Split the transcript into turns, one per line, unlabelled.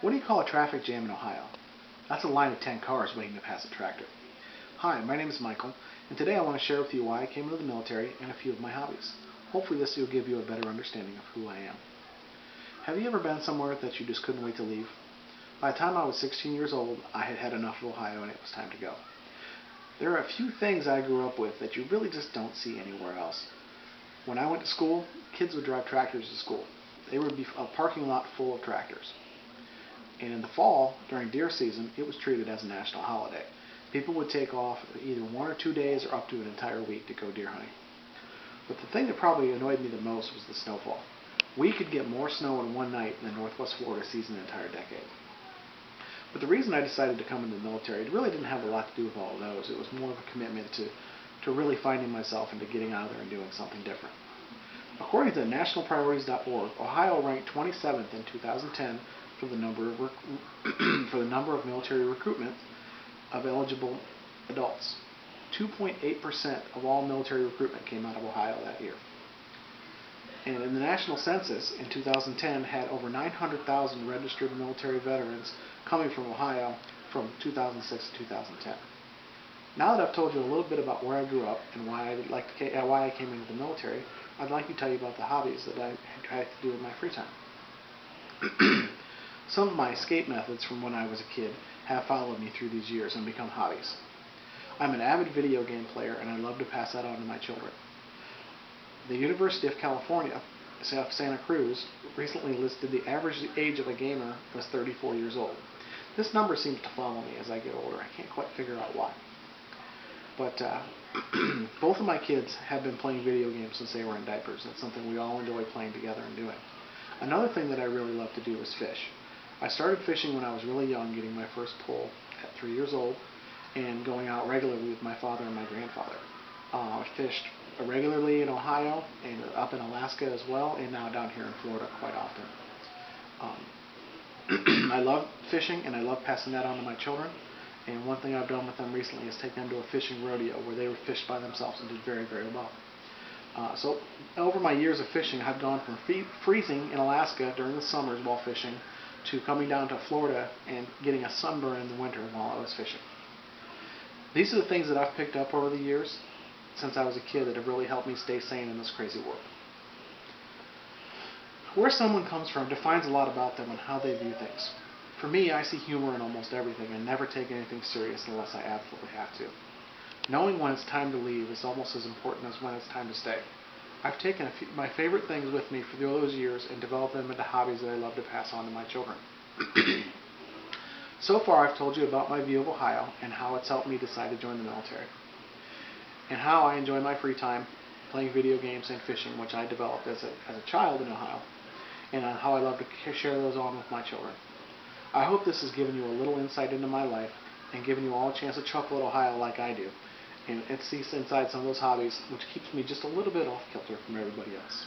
What do you call a traffic jam in Ohio? That's a line of 10 cars waiting to pass a tractor. Hi, my name is Michael, and today I want to share with you why I came into the military and a few of my hobbies. Hopefully this will give you a better understanding of who I am. Have you ever been somewhere that you just couldn't wait to leave? By the time I was 16 years old, I had had enough of Ohio and it was time to go. There are a few things I grew up with that you really just don't see anywhere else. When I went to school, kids would drive tractors to school. There would be a parking lot full of tractors. And in the fall, during deer season, it was treated as a national holiday. People would take off either 1 or 2 days or up to an entire week to go deer hunting. But the thing that probably annoyed me the most was the snowfall. We could get more snow in one night than Northwest Florida sees in an entire decade. But the reason I decided to come into the military, it really didn't have a lot to do with all of those. It was more of a commitment to really finding myself and to getting out there and doing something different. According to nationalpriorities.org, Ohio ranked 27th in 2010 for the number of military recruitment of eligible adults. 2.8% of all military recruitment came out of Ohio that year. And in the national census in 2010 had over 900,000 registered military veterans coming from Ohio from 2006 to 2010. Now that I've told you a little bit about where I grew up and why I came into the military, I'd like to tell you about the hobbies that I try to do in my free time. Some of my escape methods from when I was a kid have followed me through these years and become hobbies. I'm an avid video game player and I love to pass that on to my children. The University of California, Santa Cruz, recently listed the average age of a gamer was 34 years old. This number seems to follow me as I get older. I can't quite figure out why. But both of my kids have been playing video games since they were in diapers. That's something we all enjoy playing together and doing. Another thing that I really love to do is fish. I started fishing when I was really young, getting my first pull at 3 years old, and going out regularly with my father and my grandfather. I fished regularly in Ohio and up in Alaska as well, and now down here in Florida quite often. I love fishing and I love passing that on to my children. And one thing I've done with them recently is take them to a fishing rodeo where they were fished by themselves and did very, very well. So over my years of fishing, I've gone from freezing in Alaska during the summers while fishing to coming down to Florida and getting a sunburn in the winter while I was fishing. These are the things that I've picked up over the years since I was a kid that have really helped me stay sane in this crazy world. Where someone comes from defines a lot about them and how they view things. For me, I see humor in almost everything and never take anything serious unless I absolutely have to. Knowing when it's time to leave is almost as important as when it's time to stay. I've taken my favorite things with me for those years and developed them into hobbies that I love to pass on to my children. So far, I've told you about my view of Ohio and how it's helped me decide to join the military, and how I enjoy my free time playing video games and fishing, which I developed as a child in Ohio, and how I love to share those on with my children. I hope this has given you a little insight into my life and given you all a chance to chuckle at Ohio like I do, and see inside some of those hobbies, which keeps me just a little bit off kilter from everybody else.